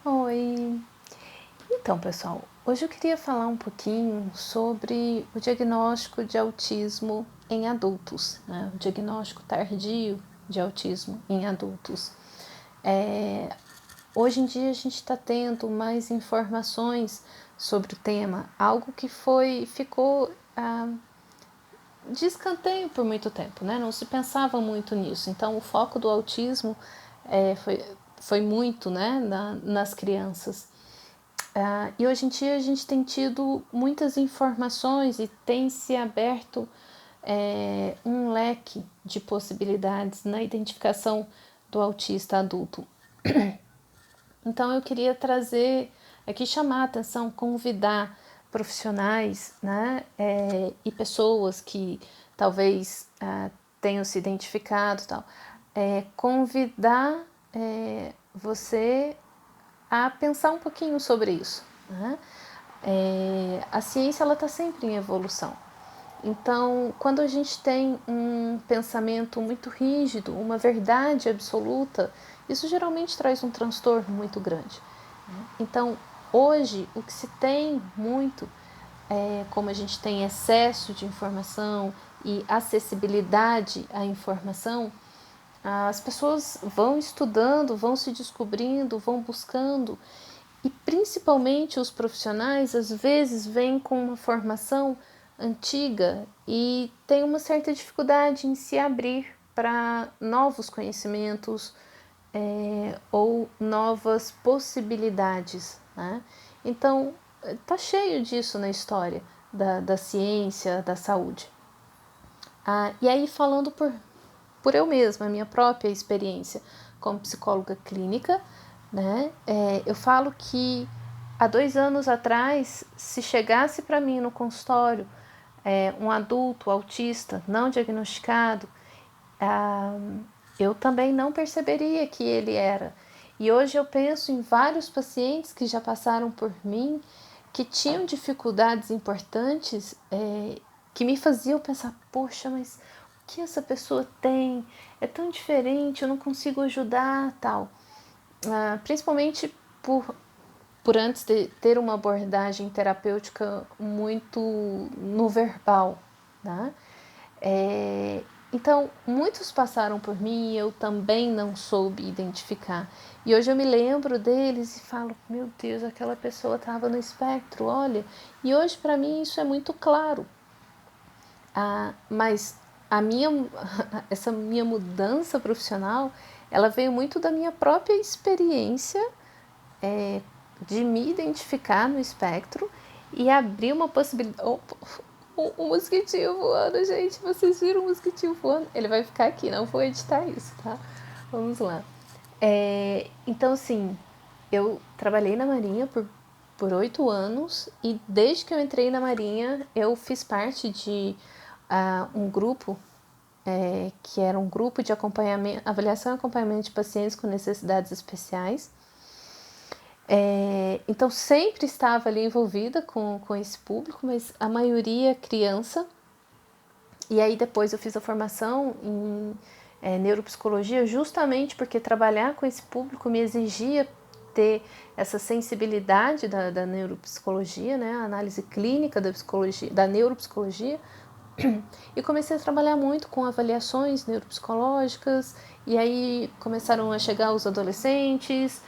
Oi! Então, pessoal, hoje eu queria falar um pouquinho sobre o diagnóstico de autismo em adultos, né? O diagnóstico tardio de autismo em adultos. Hoje em dia a gente está tendo mais informações sobre o tema, algo que ficou de escanteio por muito tempo, né? Não se pensava muito nisso. Então, o foco do autismo foi muito, né, nas crianças. E hoje em dia a gente tem tido muitas informações e tem se aberto um leque de possibilidades na identificação do autista adulto. Então eu queria trazer aqui, chamar a atenção, convidar profissionais, né, e pessoas que talvez tenham se identificado, tal, convidar você a pensar um pouquinho sobre isso, né? A ciência está sempre em evolução. Então, quando a gente tem um pensamento muito rígido, uma verdade absoluta, isso geralmente traz um transtorno muito grande. Então, hoje, o que se tem muito, como a gente tem excesso de informação e acessibilidade à informação, as pessoas vão estudando, vão se descobrindo, vão buscando, e principalmente os profissionais às vezes vêm com uma formação antiga e tem uma certa dificuldade em se abrir para novos conhecimentos ou novas possibilidades, né? Então, tá cheio disso na história da ciência, da saúde. E aí, falando por eu mesma, a minha própria experiência como psicóloga clínica, né, eu falo que há 2 anos atrás, se chegasse para mim no consultório um adulto autista não diagnosticado, eu também não perceberia que ele era. E hoje eu penso em vários pacientes que já passaram por mim, que tinham dificuldades importantes, que me faziam pensar, poxa, mas o que essa pessoa tem? É tão diferente, eu não consigo ajudar, tal. Principalmente por antes de ter uma abordagem terapêutica muito no verbal, né? Então, muitos passaram por mim e eu também não soube identificar. E hoje eu me lembro deles e falo, meu Deus, aquela pessoa estava no espectro, olha. E hoje para mim isso é muito claro. Mas essa minha mudança profissional, ela veio muito da minha própria experiência de me identificar no espectro e abrir uma possibilidade. Opa, um mosquitinho voando, gente. Vocês viram um mosquitinho voando? Ele vai ficar aqui, não vou editar isso, tá? Vamos lá. Então, assim, eu trabalhei na Marinha por 8 anos e desde que eu entrei na Marinha, eu fiz parte de um grupo que era um grupo de acompanhamento, avaliação e acompanhamento de pacientes com necessidades especiais. Então sempre estava ali envolvida com esse público, mas a maioria criança. E aí depois eu fiz a formação em neuropsicologia, justamente porque trabalhar com esse público me exigia ter essa sensibilidade da neuropsicologia, né, a análise clínica da psicologia, da neuropsicologia. E comecei a trabalhar muito com avaliações neuropsicológicas, e aí começaram a chegar os adolescentes,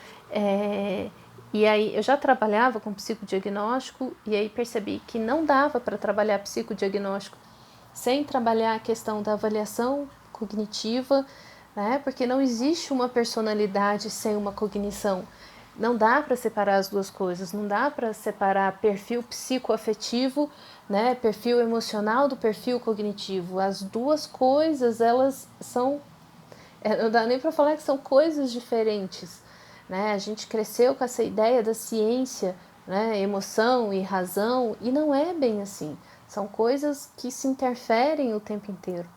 e aí eu já trabalhava com psicodiagnóstico, e aí percebi que não dava para trabalhar psicodiagnóstico sem trabalhar a questão da avaliação cognitiva, né? Porque não existe uma personalidade sem uma cognição. Não dá para separar as duas coisas, não dá para separar perfil psicoafetivo, né, perfil emocional do perfil cognitivo. As duas coisas, elas são, não dá nem para falar que são coisas diferentes, né? A gente cresceu com essa ideia da ciência, né, emoção e razão, e não é bem assim. São coisas que se interferem o tempo inteiro.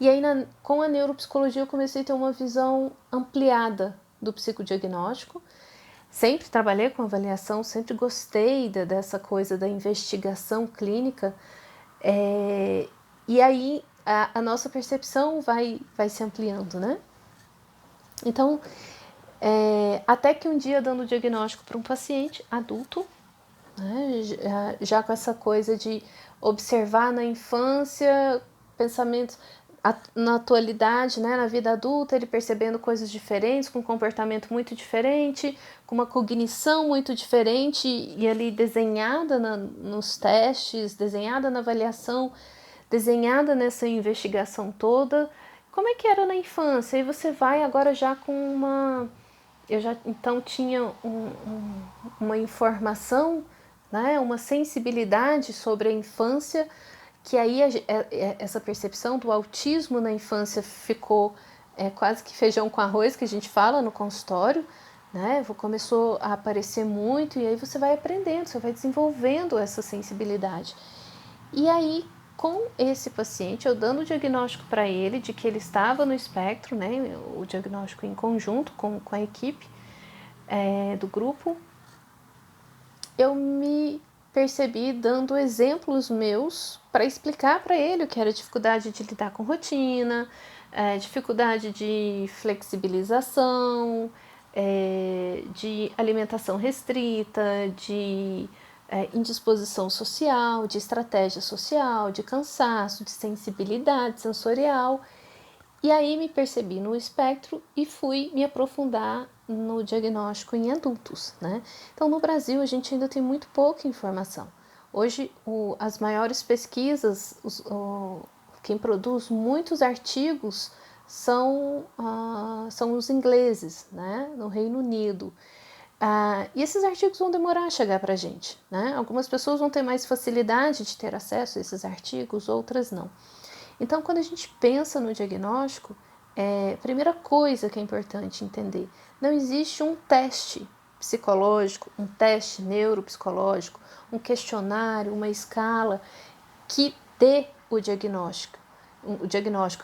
E aí, com a neuropsicologia, eu comecei a ter uma visão ampliada do psicodiagnóstico. Sempre trabalhei com avaliação, sempre gostei dessa coisa da investigação clínica. E aí a nossa percepção vai se ampliando, né? Então, Até que um dia, dando o diagnóstico para um paciente adulto, né, já com essa coisa de observar na infância pensamentos na atualidade, né, na vida adulta, ele percebendo coisas diferentes, com um comportamento muito diferente, com uma cognição muito diferente e ali desenhada nos testes, desenhada na avaliação, desenhada nessa investigação toda. Como é que era na infância? E você vai agora já com uma... Eu já então tinha uma informação, né, uma sensibilidade sobre a infância, que aí essa percepção do autismo na infância ficou quase que feijão com arroz, que a gente fala no consultório, né? Começou a aparecer muito e aí você vai aprendendo, você vai desenvolvendo essa sensibilidade. E aí, com esse paciente, eu dando o diagnóstico para ele de que ele estava no espectro, né? O diagnóstico em conjunto com a equipe do grupo, eu me percebi dando exemplos meus para explicar para ele o que era dificuldade de lidar com rotina, dificuldade de flexibilização, de alimentação restrita, de indisposição social, de estratégia social, de cansaço, de sensibilidade sensorial. E aí me percebi no espectro e fui me aprofundar no diagnóstico em adultos, né? Então, no Brasil, a gente ainda tem muito pouca informação. Hoje, as maiores pesquisas, quem produz muitos artigos são os ingleses, né? No Reino Unido. E esses artigos vão demorar a chegar para a gente, né? Algumas pessoas vão ter mais facilidade de ter acesso a esses artigos, outras não. Então, quando a gente pensa no diagnóstico, a primeira coisa que é importante entender, não existe um teste psicológico, um teste neuropsicológico, um questionário, uma escala que dê o diagnóstico,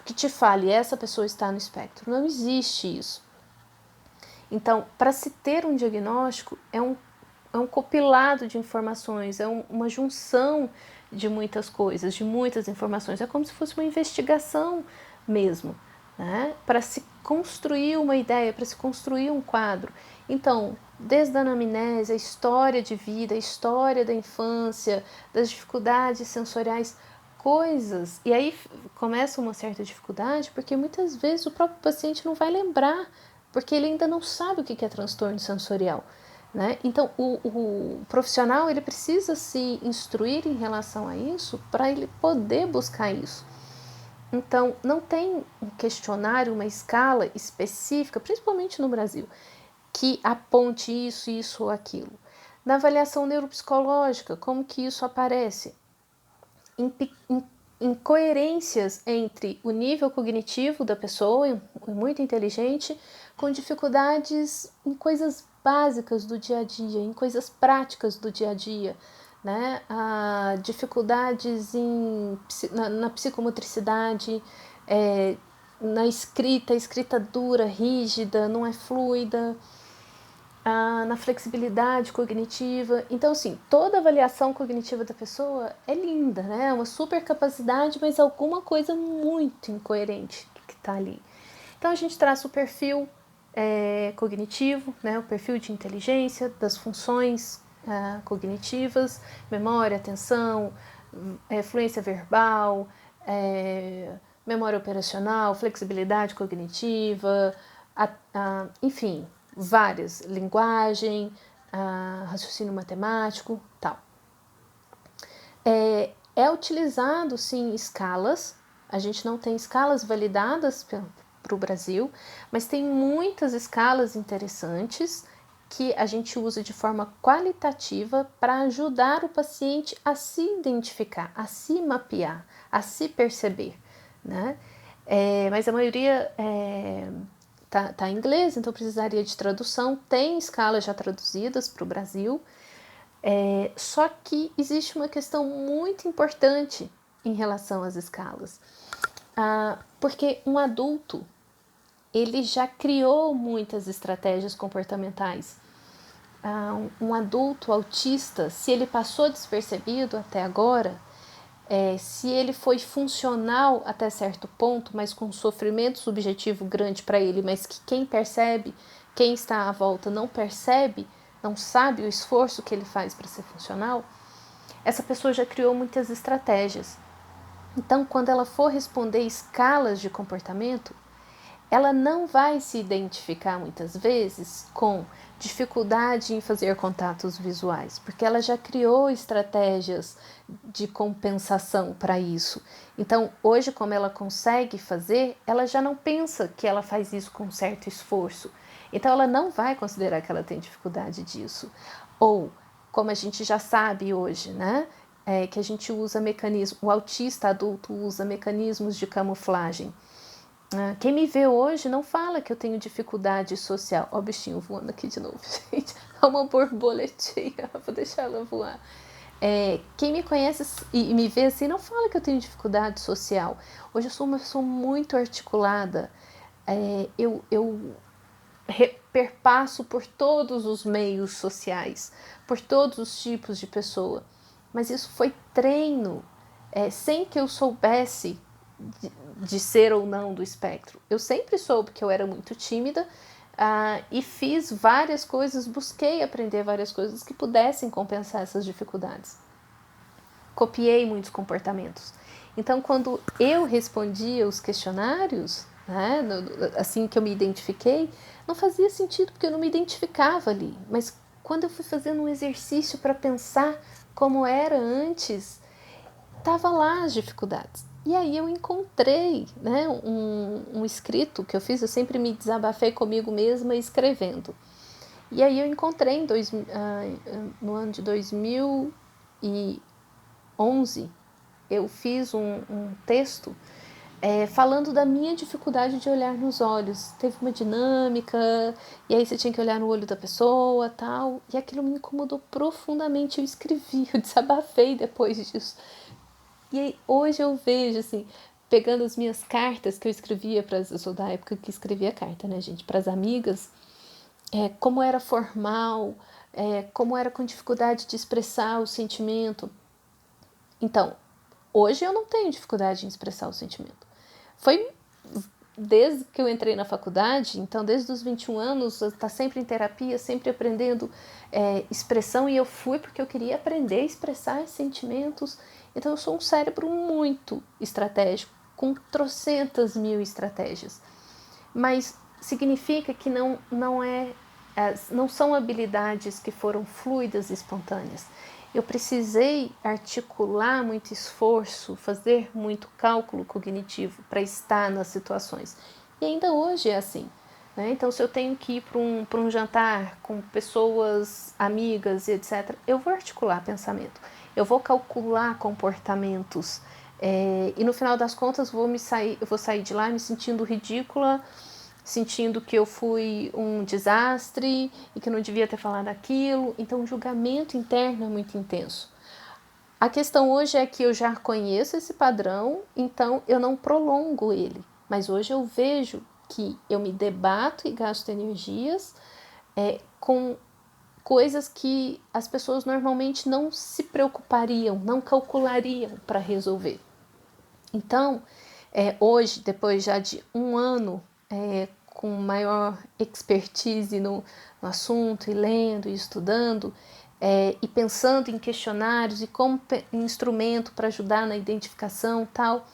que te fale, essa pessoa está no espectro. Não existe isso. Então, para se ter um diagnóstico, é um compilado de informações, uma junção de muitas coisas, de muitas informações. É como se fosse uma investigação mesmo, né? Para se construir uma ideia, para se construir um quadro. Então, desde a anamnese, a história de vida, a história da infância, das dificuldades sensoriais, coisas. E aí começa uma certa dificuldade, porque muitas vezes o próprio paciente não vai lembrar, porque ele ainda não sabe o que é transtorno sensorial. Né? Então, o profissional ele precisa se instruir em relação a isso para ele poder buscar isso. Então, não tem um questionário, uma escala específica, principalmente no Brasil, que aponte isso ou aquilo. Na avaliação neuropsicológica, como que isso aparece? Incoerências entre o nível cognitivo da pessoa, muito inteligente, com dificuldades em coisas básicas do dia a dia, em coisas práticas do dia a dia, né? Dificuldades na psicomotricidade, na escrita dura, rígida, não é fluida, na flexibilidade cognitiva. Então, assim, toda avaliação cognitiva da pessoa é linda, né? É uma super capacidade, mas alguma coisa muito incoerente que está ali. Então, a gente traça o perfil cognitivo, né? O perfil de inteligência, das funções cognitivas, memória, atenção, fluência verbal, memória operacional, flexibilidade cognitiva, enfim, várias, linguagem, raciocínio matemático, tal. É utilizado, sim, escalas. A gente não tem escalas validadas para o Brasil, mas tem muitas escalas interessantes que a gente usa de forma qualitativa para ajudar o paciente a se identificar, a se mapear, a se perceber, né? Mas a maioria tá em inglês, então precisaria de tradução. Tem escalas já traduzidas para o Brasil, só que existe uma questão muito importante em relação às escalas, porque um adulto ele já criou muitas estratégias comportamentais. Um adulto autista, se ele passou despercebido até agora, se ele foi funcional até certo ponto, mas com sofrimento subjetivo grande para ele, mas que quem percebe quem está à volta não percebe, não sabe o esforço que ele faz para ser funcional, essa pessoa já criou muitas estratégias. Então, quando ela for responder escalas de comportamento, ela não vai se identificar muitas vezes com dificuldade em fazer contatos visuais, porque ela já criou estratégias de compensação para isso. Então, hoje, como ela consegue fazer, ela já não pensa que ela faz isso com certo esforço. Então, ela não vai considerar que ela tem dificuldade disso. Ou, como a gente já sabe hoje, né? Que a gente usa mecanismos, o autista adulto usa mecanismos de camuflagem. Quem me vê hoje não fala que eu tenho dificuldade social. Ó, o bichinho voando aqui de novo, gente. É uma borboletinha, vou deixar ela voar. Quem me conhece e me vê assim não fala que eu tenho dificuldade social. Hoje eu sou uma pessoa muito articulada. Eu perpasso por todos os meios sociais, por todos os tipos de pessoa. Mas isso foi treino, sem que eu soubesse de ser ou não do espectro. Eu sempre soube que eu era muito tímida e fiz várias coisas, busquei aprender várias coisas que pudessem compensar essas dificuldades. Copiei muitos comportamentos. Então, quando eu respondia os questionários, né, assim que eu me identifiquei, não fazia sentido porque eu não me identificava ali. Mas quando eu fui fazendo um exercício para pensar como era antes, tava lá as dificuldades. E aí eu encontrei, né, um escrito que eu fiz, eu sempre me desabafei comigo mesma escrevendo. E aí eu encontrei no ano de 2011, eu fiz um texto falando da minha dificuldade de olhar nos olhos. Teve uma dinâmica, e aí você tinha que olhar no olho da pessoa, tal, e aquilo me incomodou profundamente. Eu escrevi, eu desabafei depois disso. E aí, hoje eu vejo, assim, pegando as minhas cartas que eu escrevia eu sou da época que escrevia carta, né, gente, para as amigas, como era formal, como era com dificuldade de expressar o sentimento. Então, hoje eu não tenho dificuldade em expressar o sentimento. Foi desde que eu entrei na faculdade, então desde os 21 anos, tá sempre em terapia, sempre aprendendo expressão, e eu fui porque eu queria aprender a expressar sentimentos. Então eu sou um cérebro muito estratégico, com trocentas mil estratégias. Mas significa que não são habilidades que foram fluidas e espontâneas. Eu precisei articular muito esforço, fazer muito cálculo cognitivo para estar nas situações. E ainda hoje é assim. Né? Então, se eu tenho que ir para um jantar com pessoas amigas e etc., eu vou articular pensamento, eu vou calcular comportamentos. E no final das contas, eu vou sair de lá me sentindo ridícula, sentindo que eu fui um desastre e que eu não devia ter falado aquilo. Então, o julgamento interno é muito intenso. A questão hoje é que eu já conheço esse padrão, então eu não prolongo ele. Mas hoje eu vejo que eu me debato e gasto energias com coisas que as pessoas normalmente não se preocupariam, não calculariam para resolver. Então, hoje, depois já de um ano com maior expertise no assunto, e lendo e estudando, e pensando em questionários e como instrumento para ajudar na identificação tal,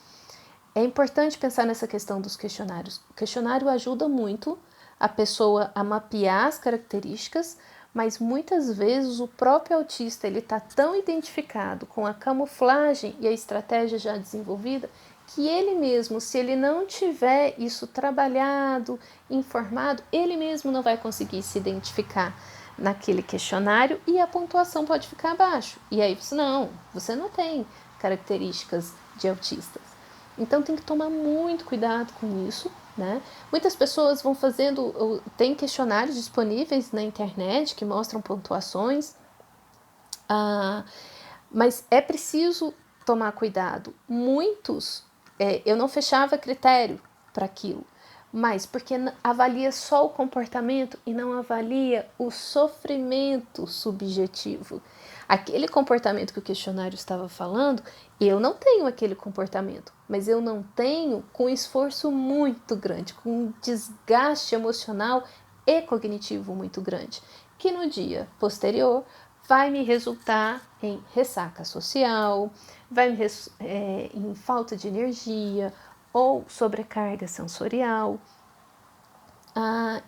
é importante pensar nessa questão dos questionários. O questionário ajuda muito a pessoa a mapear as características, mas muitas vezes o próprio autista está tão identificado com a camuflagem e a estratégia já desenvolvida que ele mesmo, se ele não tiver isso trabalhado, informado, ele mesmo não vai conseguir se identificar naquele questionário e a pontuação pode ficar abaixo. E aí você não tem características de autistas. Então tem que tomar muito cuidado com isso, né? Muitas pessoas vão tem questionários disponíveis na internet que mostram pontuações, mas é preciso tomar cuidado. Muitos, eu não fechava critério para aquilo, mas porque avalia só o comportamento e não avalia o sofrimento subjetivo. Aquele comportamento que o questionário estava falando, eu não tenho aquele comportamento, mas eu não tenho com esforço muito grande, com desgaste emocional e cognitivo muito grande, que no dia posterior vai me resultar em ressaca social, em falta de energia ou sobrecarga sensorial.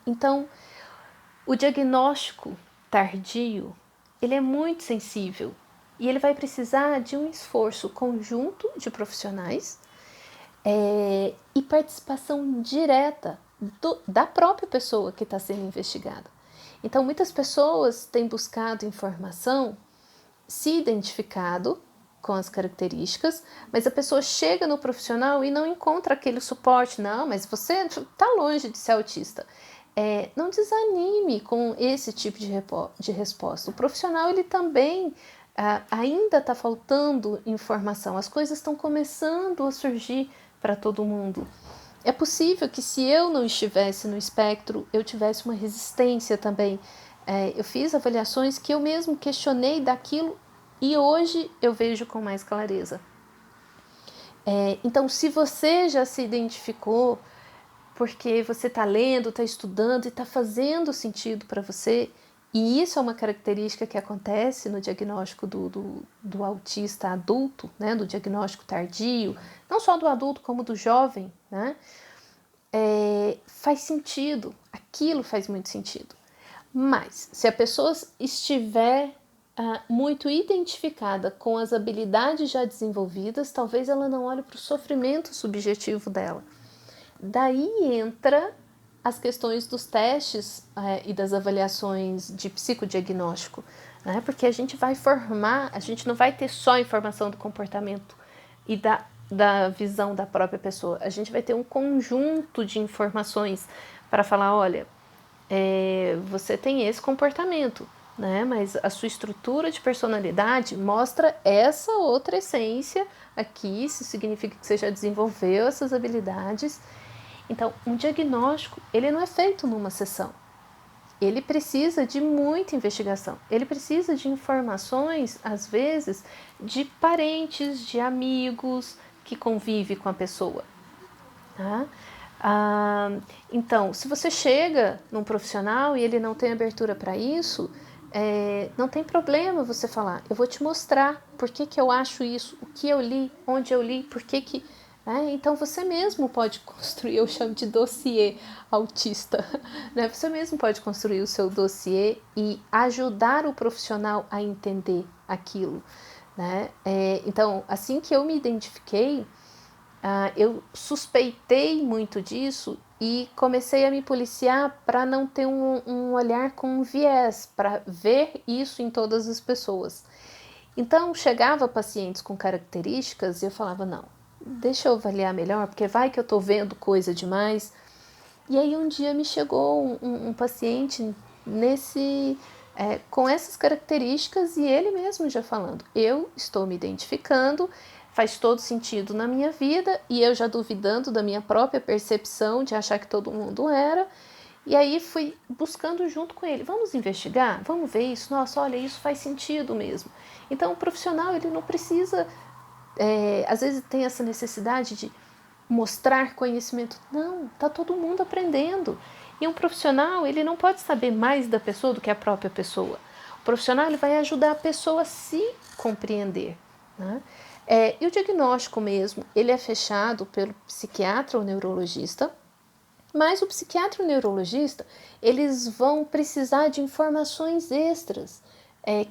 Então, o diagnóstico tardio, ele é muito sensível e ele vai precisar de um esforço conjunto de profissionais e participação direta da própria pessoa que está sendo investigada. Então, muitas pessoas têm buscado informação, se identificado com as características, mas a pessoa chega no profissional e não encontra aquele suporte. Não, mas você está longe de ser autista. Não desanime com esse tipo de resposta. O profissional, ele também ainda está faltando informação. As coisas estão começando a surgir para todo mundo. É possível que, se eu não estivesse no espectro, eu tivesse uma resistência também. Eu fiz avaliações que eu mesmo questionei daquilo e hoje eu vejo com mais clareza. Então, se você já se identificou porque você está lendo, está estudando e está fazendo sentido para você, e isso é uma característica que acontece no diagnóstico do autista adulto, né, do diagnóstico tardio, não só do adulto como do jovem, né, faz sentido, aquilo faz muito sentido. Mas, se a pessoa estiver muito identificada com as habilidades já desenvolvidas, talvez ela não olhe para o sofrimento subjetivo dela. Daí entra as questões dos testes e das avaliações de psicodiagnóstico, né? Porque a gente vai formar, a gente não vai ter só informação do comportamento e da visão da própria pessoa, a gente vai ter um conjunto de informações para falar, olha, você tem esse comportamento, né? Mas a sua estrutura de personalidade mostra essa outra essência aqui, isso significa que você já desenvolveu essas habilidades. Então, um diagnóstico, ele não é feito numa sessão. Ele precisa de muita investigação. Ele precisa de informações, às vezes, de parentes, de amigos que convivem com a pessoa. Tá? Então, se você chega num profissional e ele não tem abertura para isso, não tem problema você falar, eu vou te mostrar por que eu acho isso, o que eu li, onde eu li, por que... Então você mesmo pode construir, eu chamo de dossiê autista, né? Você mesmo pode construir o seu dossiê e ajudar o profissional a entender aquilo, né? Então, assim que eu me identifiquei, eu suspeitei muito disso e comecei a me policiar para não ter um olhar com viés, para ver isso em todas as pessoas. Então, chegava pacientes com características e eu falava, não, deixa eu avaliar melhor, porque vai que eu estou vendo coisa demais. E aí um dia me chegou um paciente com essas características e ele mesmo já falando, eu estou me identificando, faz todo sentido na minha vida e eu já duvidando da minha própria percepção de achar que todo mundo era. E aí fui buscando junto com ele, vamos investigar, vamos ver isso, nossa, olha, isso faz sentido mesmo. Então o profissional, ele não precisa, às vezes tem essa necessidade de mostrar conhecimento. Não, tá todo mundo aprendendo. E um profissional, ele não pode saber mais da pessoa do que a própria pessoa. O profissional, ele vai ajudar a pessoa a se compreender, né? E o diagnóstico mesmo, ele é fechado pelo psiquiatra ou neurologista, mas o psiquiatra e o neurologista, eles vão precisar de informações extras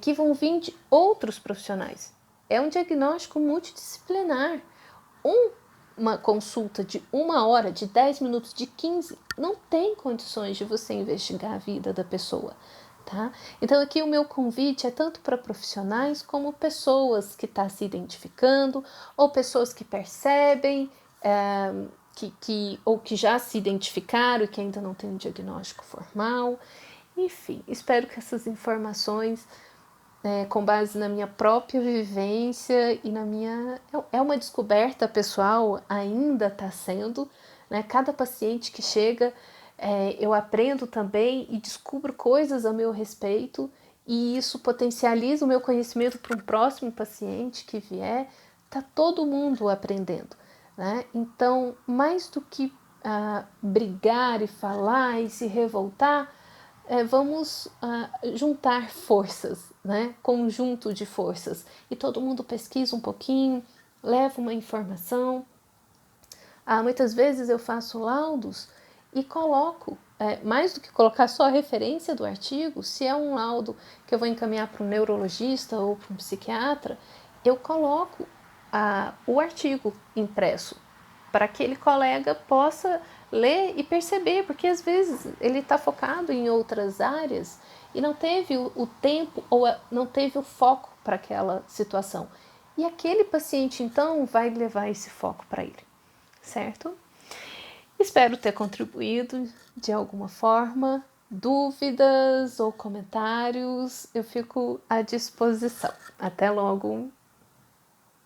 que vão vir de outros profissionais. É um diagnóstico multidisciplinar. Uma consulta de 1 hora, de 10 minutos, de 15, não tem condições de você investigar a vida da pessoa. Tá? Então aqui o meu convite é tanto para profissionais como pessoas que estão se identificando ou pessoas que percebem ou que já se identificaram e que ainda não tem um diagnóstico formal. Enfim, espero que essas informações, com base na minha própria vivência e na minha... É uma descoberta pessoal, ainda está sendo, né? Cada paciente que chega, eu aprendo também e descubro coisas a meu respeito e isso potencializa o meu conhecimento para um próximo paciente que vier. Está todo mundo aprendendo, né? Então, mais do que brigar e falar e se revoltar, vamos juntar forças, né? Conjunto de forças. E todo mundo pesquisa um pouquinho, leva uma informação. Muitas vezes eu faço laudos e coloco, mais do que colocar só a referência do artigo, se é um laudo que eu vou encaminhar para um neurologista ou para um psiquiatra, eu coloco o artigo impresso para que aquele colega possa ler e perceber, porque às vezes ele está focado em outras áreas e não teve o tempo ou não teve o foco para aquela situação. E aquele paciente, então, vai levar esse foco para ele, certo? Espero ter contribuído de alguma forma. Dúvidas ou comentários, eu fico à disposição. Até logo!